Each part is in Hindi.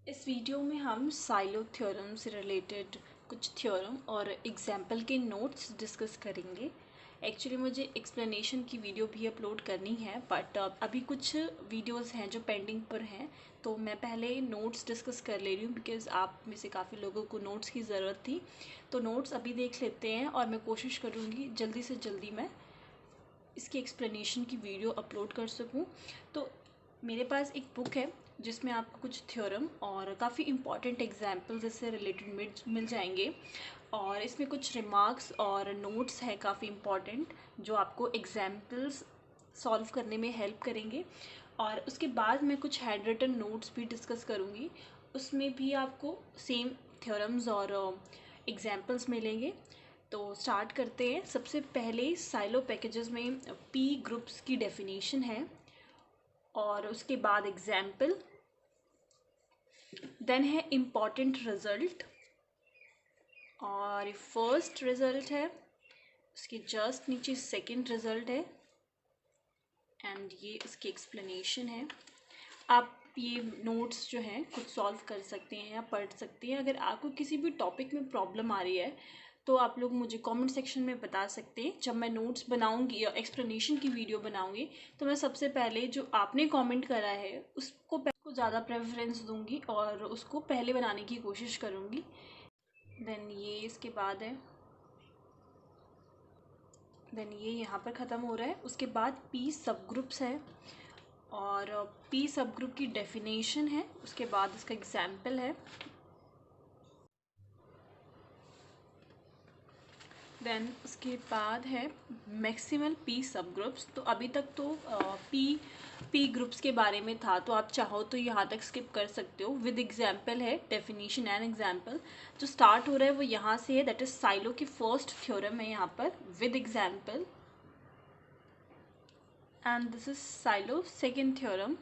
इस वीडियो में हम साइलो थ्योरम से रिलेटेड कुछ थ्योरम और एग्जाम्पल के नोट्स डिस्कस करेंगे। एक्चुअली मुझे एक्सप्लेनेशन की वीडियो भी अपलोड करनी है, बट अभी कुछ वीडियोस हैं जो पेंडिंग पर हैं, तो मैं पहले नोट्स डिस्कस कर ले रही हूँ बिकॉज़ आप में से काफ़ी लोगों को नोट्स की ज़रूरत थी। तो नोट्स अभी देख लेते हैं और मैं कोशिश करूँगी जल्दी से जल्दी मैं इसकी एक्सप्लेनेशन की वीडियो अपलोड कर सकूं। तो मेरे पास एक बुक है जिसमें आपको कुछ थ्योरम और काफ़ी इंपॉर्टेंट एग्जाम्पल्स इससे रिलेटेड मिल जाएंगे, और इसमें कुछ रिमार्क्स और नोट्स हैं काफ़ी इंपॉर्टेंट जो आपको एग्जाम्पल्स सॉल्व करने में हेल्प करेंगे। और उसके बाद मैं कुछ हैंड रिटन नोट्स भी डिस्कस करूँगी, उसमें भी आपको सेम थ्योरम्स और एग्जाम्पल्स मिलेंगे। तो स्टार्ट करते हैं। सबसे पहले साइलो पैकेजेस में पी ग्रुप्स की डेफिनेशन है और उसके बाद एग्जाम्पल, देन है इम्पॉर्टेंट रिजल्ट, और फर्स्ट रिजल्ट है, उसके जस्ट नीचे सेकंड रिजल्ट है, एंड ये उसकी एक्सप्लेनेशन है। आप ये नोट्स जो हैं खुद सॉल्व कर सकते हैं या पढ़ सकते हैं। अगर आपको किसी भी टॉपिक में प्रॉब्लम आ रही है तो आप लोग मुझे कमेंट सेक्शन में बता सकते हैं। जब मैं नोट्स बनाऊंगी या एक्सप्लेनेशन की वीडियो बनाऊंगी तो मैं सबसे पहले जो आपने कमेंट करा है उसको ज़्यादा प्रेफरेंस दूंगी और उसको पहले बनाने की कोशिश करूंगी। देन ये इसके बाद है, देन ये यहाँ पर ख़त्म हो रहा है। उसके बाद पी सब ग्रुप्स है और पी सब ग्रुप की डेफिनेशन है, उसके बाद इसका एग्जाम्पल है, देन उसके बाद है मैक्सिमल पी सब ग्रुप्स। तो अभी तक तो पी ग्रुप्स के बारे में था, तो आप चाहो तो यहाँ तक स्किप कर सकते हो। विद एग्जाम्पल है, डेफिनेशन एंड एग्जाम्पल। जो स्टार्ट हो रहा है वो यहाँ से है, दैट इज साइलो की फर्स्ट थ्योरम है यहाँ पर, with example, and this is Sylow second theorem.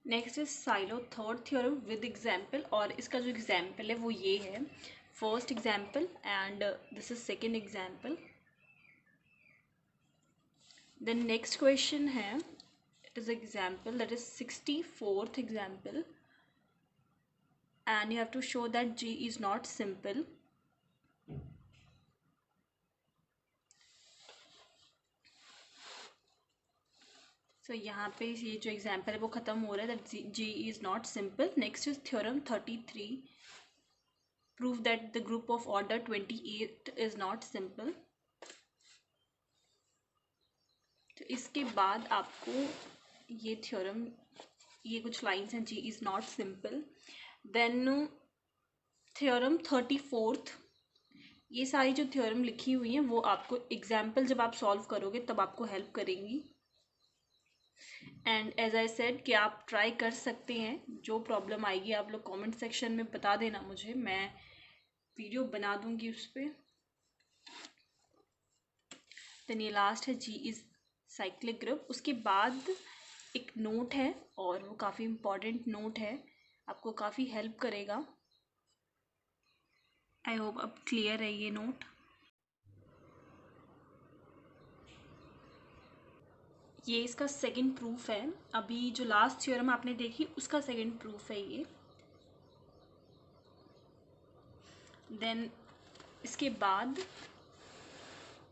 Next is Sylow third theorem with example, और इसका जो एग्जाम्पल है वो ये है, first example and this is second example. Then next question है, it is example, that is 64th example, and you have to show that G is not simple. So यहाँ पे ये जो एग्जाम्पल है वो ख़त्म हो रहा है, that G is not simple. Next is theorem 33, prove that the group of order 28 is not simple। तो इसके बाद आपको ये थ्योरम, ये कुछ लाइन्स हैं, G is not simple. Then theorem 34th, ये सारी जो थ्योरम लिखी हुई हैं वो आपको एग्जाम्पल जब आप सॉल्व करोगे तब आपको हेल्प करेंगी। एंड एज आई सेड कि आप ट्राई कर सकते हैं, जो प्रॉब्लम आएगी आप लोग कमेंट सेक्शन में बता देना मुझे, मैं वीडियो बना दूंगी उस पर। देन ये लास्ट है, G इज़ साइक्लिक ग्रुप। उसके बाद एक नोट है और वो काफ़ी इम्पॉर्टेंट नोट है, आपको काफ़ी हेल्प करेगा। आई होप अब क्लियर है ये नोट। ये इसका सेकंड प्रूफ है, अभी जो लास्ट थ्योरम आपने देखी उसका सेकंड प्रूफ है ये। देन इसके बाद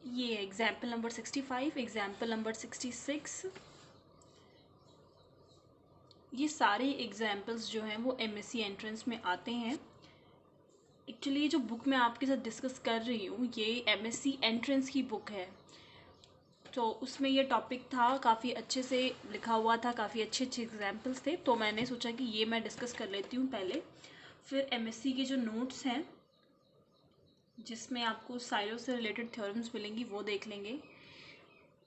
ये एग्जाम्पल नंबर 65, एग्जाम्पल नंबर 66। ये सारे एग्जाम्पल्स जो हैं वो MSc एंट्रेंस में आते हैं। एक्चुअली जो बुक मैं आपके साथ डिस्कस कर रही हूँ ये MSc एंट्रेंस की बुक है, तो उसमें ये टॉपिक था, काफ़ी अच्छे से लिखा हुआ था, काफ़ी अच्छे अच्छे एग्जाम्पल्स थे, तो मैंने सोचा कि ये मैं डिस्कस कर लेती हूँ पहले। फिर MSc के जो नोट्स हैं जिसमें आपको साइलो से रिलेटेड थ्योरम्स मिलेंगी वो देख लेंगे।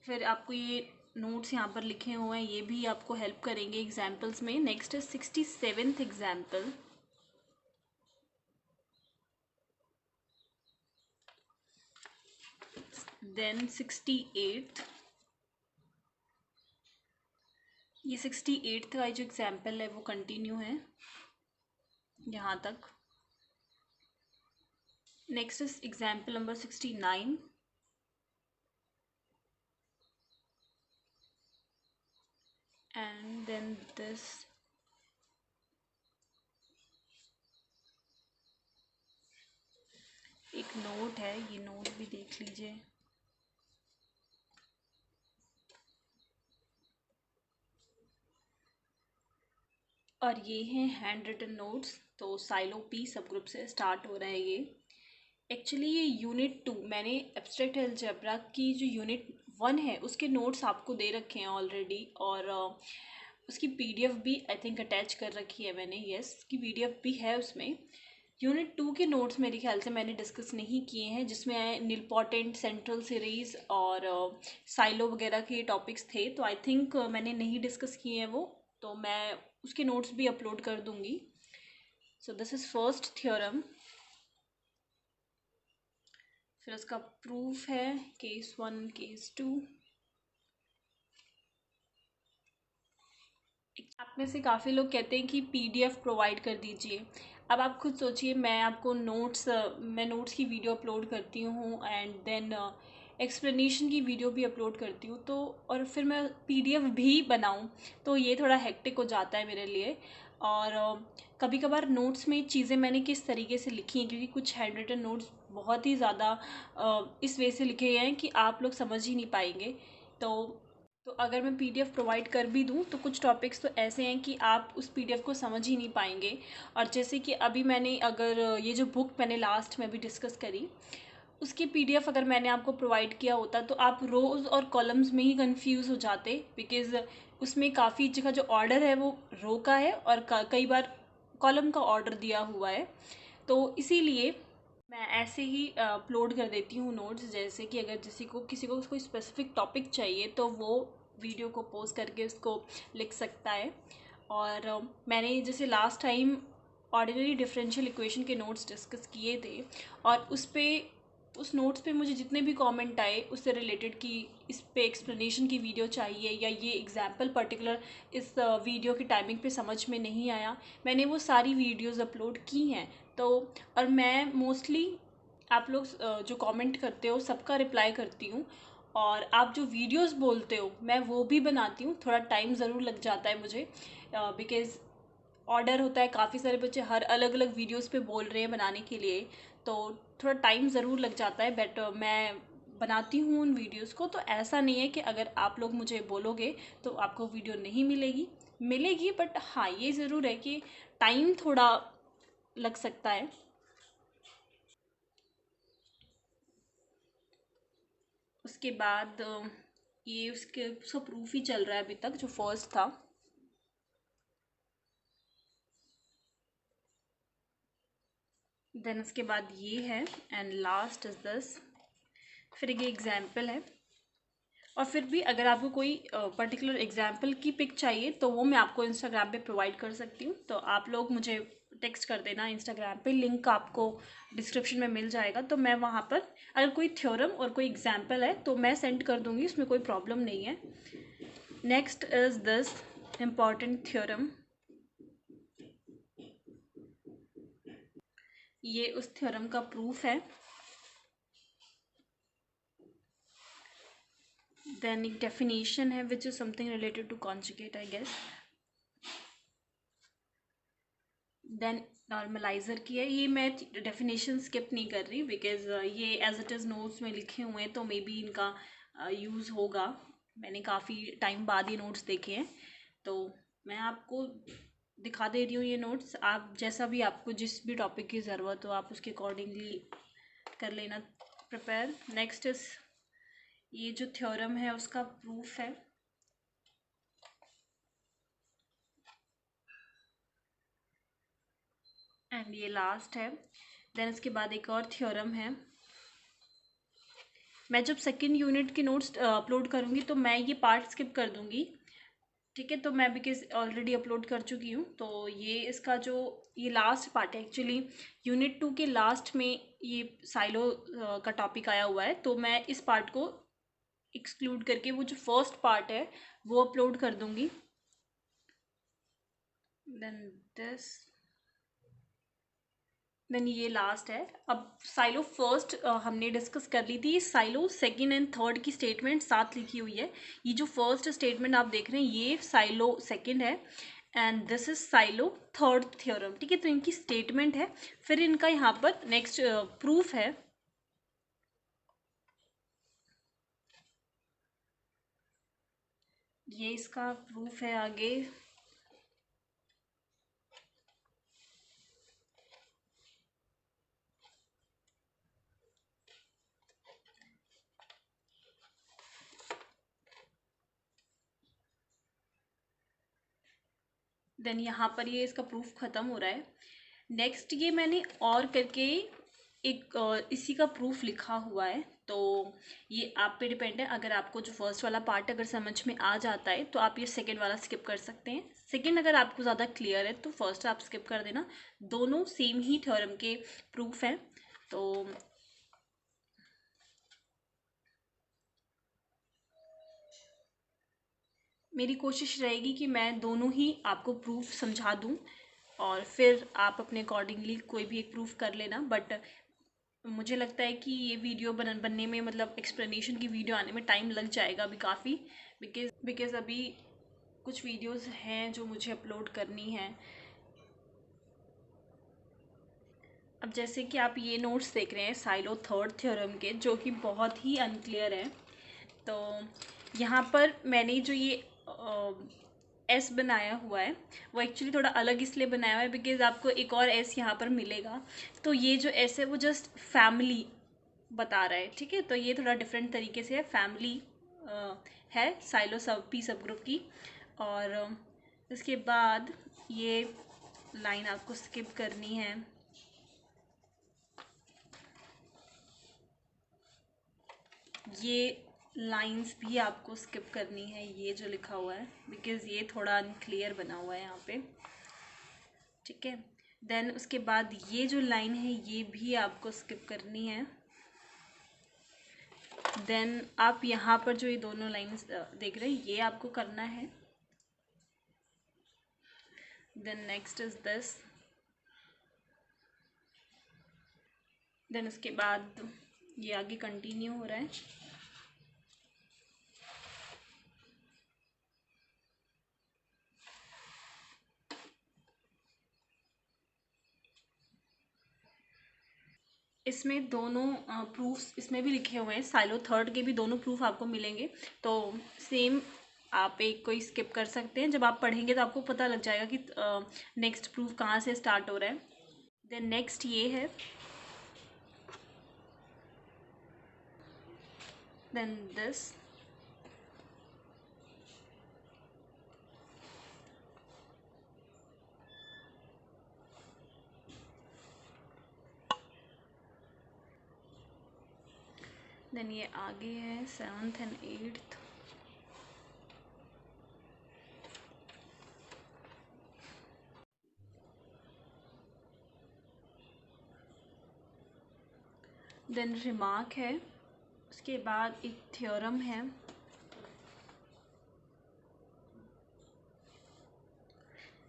फिर आपको ये नोट्स यहाँ पर लिखे हुए हैं, ये भी आपको हेल्प करेंगे एग्जाम्पल्स में। नेक्स्ट है 67th एग्जाम्पल, देन 68th, ये 68th का जो एग्जाम्पल है वो कंटिन्यू है यहाँ तक। Next is example number 69, and then this note है, ये नोट भी देख लीजिए। और ये हैं हैंड रिटन नोट्स। तो साइलो पी सब ग्रुप से स्टार्ट हो रहा है ये। एक्चुअली ये यूनिट 2, मैंने एब्स्ट्रैक्ट अलजेब्रा की जो यूनिट 1 है उसके नोट्स आपको दे रखे हैं ऑलरेडी, और उसकी पीडीएफ भी आई थिंक अटैच कर रखी है मैंने। यस, उसकी पीडीएफ भी है उसमें। यूनिट 2 के नोट्स मेरे ख्याल से मैंने डिस्कस नहीं किए हैं, जिसमें निलपॉटेंट, सेंट्रल सीरीज़ और साइलो वगैरह के टॉपिक्स थे, तो आई थिंक मैंने नहीं डिस्कस किए हैं वो। तो मैं उसके नोट्स भी अपलोड कर दूंगी। So this is first theorem. फिर उसका प्रूफ है केस 1, केस 2। आप में से काफ़ी लोग कहते हैं कि पीडीएफ प्रोवाइड कर दीजिए। अब आप खुद सोचिए, मैं आपको मैं नोट्स की वीडियो अपलोड करती हूँ एंड देन एक्सप्लेनेशन की वीडियो भी अपलोड करती हूँ, तो और फिर मैं पीडीएफ भी बनाऊँ, तो ये थोड़ा हेक्टिक हो जाता है मेरे लिए। और कभी कभार नोट्स में चीज़ें मैंने किस तरीके से लिखी हैं, क्योंकि कुछ हैंड रिटन नोट्स बहुत ही ज़्यादा इस वे से लिखे गए हैं कि आप लोग समझ ही नहीं पाएंगे। तो अगर मैं पीडीएफ प्रोवाइड कर भी दूँ तो कुछ टॉपिक्स तो ऐसे हैं कि आप उस पीडीएफ को समझ ही नहीं पाएंगे। और जैसे कि अभी मैंने अगर ये जो बुक मैंने लास्ट में भी डिस्कस करी, उसकी पीडीएफ अगर मैंने आपको प्रोवाइड किया होता तो आप रोज़ और कॉलम्स में ही कंफ्यूज हो जाते, बिकॉज़ उसमें काफ़ी जगह जो ऑर्डर है वो रो का है और कई बार कॉलम का ऑर्डर दिया हुआ है। तो इसीलिए मैं ऐसे ही अपलोड कर देती हूँ नोट्स। जैसे कि अगर किसी को कोई स्पेसिफिक टॉपिक चाहिए तो वो वीडियो को पोस्ट करके उसको लिख सकता है। और मैंने जैसे last time ordinary differential equation के नोट्स डिस्कस किए थे, और उस नोट्स पे मुझे जितने भी कमेंट आए उससे रिलेटेड कि इस पे एक्सप्लेनेशन की वीडियो चाहिए या ये एग्जाम्पल पर्टिकुलर इस वीडियो की टाइमिंग पे समझ में नहीं आया, मैंने वो सारी वीडियोस अपलोड की हैं। तो और मैं मोस्टली आप लोग जो कमेंट करते हो सबका रिप्लाई करती हूँ, और आप जो वीडियोस बोलते हो मैं वो भी बनाती हूँ। थोड़ा टाइम ज़रूर लग जाता है मुझे, बिकॉज़ ऑर्डर होता है, काफ़ी सारे बच्चे हर अलग अलग वीडियोस पे बोल रहे हैं बनाने के लिए, तो थोड़ा टाइम ज़रूर लग जाता है। बट मैं बनाती हूँ उन वीडियोस को। तो ऐसा नहीं है कि अगर आप लोग मुझे बोलोगे तो आपको वीडियो नहीं मिलेगी, मिलेगी, बट हाँ ये ज़रूर है कि टाइम थोड़ा लग सकता है। उसके बाद ये उसका प्रूफ ही चल रहा है अभी तक, जो फर्स्ट था। देन उसके बाद ये है, एंड लास्ट इज दिस। फिर ये एग्जाम्पल है। और फिर भी अगर आपको कोई पर्टिकुलर एग्जाम्पल की पिक चाहिए तो वो मैं आपको इंस्टाग्राम पे प्रोवाइड कर सकती हूँ। तो आप लोग मुझे टेक्स्ट कर देना इंस्टाग्राम पे, लिंक आपको डिस्क्रिप्शन में मिल जाएगा। तो मैं वहाँ पर अगर कोई थ्योरम और कोई एग्जाम्पल है तो मैं सेंड कर दूँगी, उसमें कोई प्रॉब्लम नहीं है। Next is this important theorem. ये उस थ्योरम का प्रूफ है। देन एक डेफिनेशन है which is something related to conjugate I guess. Then normaliser की है। ये मैं डेफिनेशन स्किप नहीं कर रही, बिकॉज ये एज इट इज़ नोट्स में लिखे हुए हैं, तो मे बी इनका यूज़ होगा। मैंने काफ़ी टाइम बाद ये नोट्स देखे हैं, तो मैं आपको दिखा दे रही हूँ ये नोट्स। आप जैसा भी आपको जिस भी टॉपिक की ज़रूरत हो आप उसके अकॉर्डिंगली कर लेना प्रिपेयर। नेक्स्ट इज़ ये जो थ्योरम है उसका प्रूफ है। एंड ये लास्ट है। देन इसके बाद एक और थ्योरम है। मैं जब सेकेंड यूनिट के नोट्स अपलोड करूँगी तो मैं ये पार्ट स्किप कर दूँगी, ठीक है। तो मैं बिकॉज ऑलरेडी अपलोड कर चुकी हूँ, तो ये इसका जो ये लास्ट पार्ट है एक्चुअली। यूनिट 2 के लास्ट में ये साइलो का टॉपिक आया हुआ है, तो मैं इस पार्ट को एक्सक्लूड करके वो जो फर्स्ट पार्ट है वो अपलोड कर दूँगी। देन दिस, देन ये लास्ट है। अब साइलो फर्स्ट हमने डिस्कस कर ली थी, साइलो सेकंड एंड थर्ड की स्टेटमेंट साथ लिखी हुई है। ये जो फर्स्ट स्टेटमेंट आप देख रहे हैं ये साइलो सेकंड है, and this is Sylow third theorem, ठीक है। तो इनकी स्टेटमेंट है, फिर इनका यहाँ पर नेक्स्ट प्रूफ है। ये इसका प्रूफ है आगे। देन यहाँ पर ये इसका प्रूफ ख़त्म हो रहा है। नेक्स्ट ये मैंने और करके एक इसी का प्रूफ लिखा हुआ है, तो ये आप पे डिपेंड है। अगर आपको जो फर्स्ट वाला पार्ट अगर समझ में आ जाता है तो आप ये सेकंड वाला स्किप कर सकते हैं। सेकंड अगर आपको ज़्यादा क्लियर है तो फर्स्ट आप स्किप कर देना। दोनों सेम ही थ्योरम के प्रूफ हैं, तो मेरी कोशिश रहेगी कि मैं दोनों ही आपको प्रूफ समझा दूं और फिर आप अपने अकॉर्डिंगली कोई भी एक प्रूफ कर लेना। बट मुझे लगता है कि ये वीडियो बनने में, मतलब एक्सप्लेनेशन की वीडियो आने में टाइम लग जाएगा अभी काफ़ी, बिकॉज़ अभी कुछ वीडियोस हैं जो मुझे अपलोड करनी है। अब जैसे कि आप ये नोट्स देख रहे हैं साइलो थर्ड थ्योरम के, जो कि बहुत ही अनक्लियर है। तो यहाँ पर मैंने जो ये एस बनाया हुआ है वो एक्चुअली थोड़ा अलग इसलिए बनाया हुआ है बिकॉज आपको एक और एस यहाँ पर मिलेगा। तो ये जो एस है वो जस्ट फैमिली बता रहा है, ठीक है। तो ये थोड़ा डिफरेंट तरीके से है, फैमिली है साइलो सब पी सब ग्रुप की। और इसके बाद ये लाइन आपको स्किप करनी है। ये लाइंस भी आपको स्किप करनी है, ये जो लिखा हुआ है, बिकॉज़ ये थोड़ा अनक्लियर बना हुआ है यहाँ पे, ठीक है। देन उसके बाद ये जो लाइन है ये भी आपको स्किप करनी है। देन आप यहाँ पर जो ये दोनों लाइंस देख रहे हैं ये आपको करना है। Then next is this. Then उसके बाद ये आगे कंटिन्यू हो रहा है। इसमें दोनों प्रूफ्स इसमें भी लिखे हुए हैं, साइलो थर्ड के भी दोनों प्रूफ आपको मिलेंगे। तो सेम आप एक कोई स्किप कर सकते हैं, जब आप पढ़ेंगे तो आपको पता लग जाएगा कि नेक्स्ट प्रूफ कहाँ से स्टार्ट हो रहा है। देन नेक्स्ट ये है। Then this. देन ये आगे है 7th and 8th। Then remark है, उसके बाद एक थ्योरम है।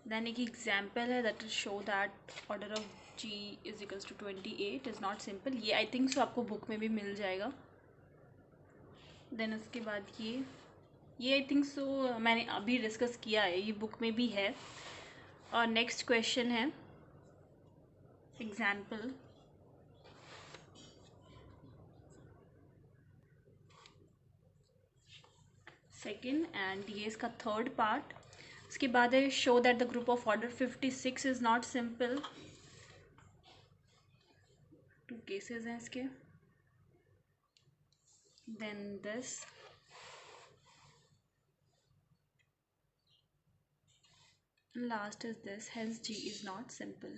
देन एक एग्जाम्पल है that is show that order of G is equals to 28 is not simple. ये आई थिंक सो आपको बुक में भी मिल जाएगा। देन उसके बाद ये आई थिंक सो मैंने अभी डिस्कस किया है, ये बुक में भी है। और नेक्स्ट क्वेश्चन है एग्जाम्पल। सेकेंड एंड ये इसका थर्ड पार्ट। उसके बाद है show that the group of order 56 is not simple. 2 cases हैं इसके। Then this. Last is this, hence G is not simple.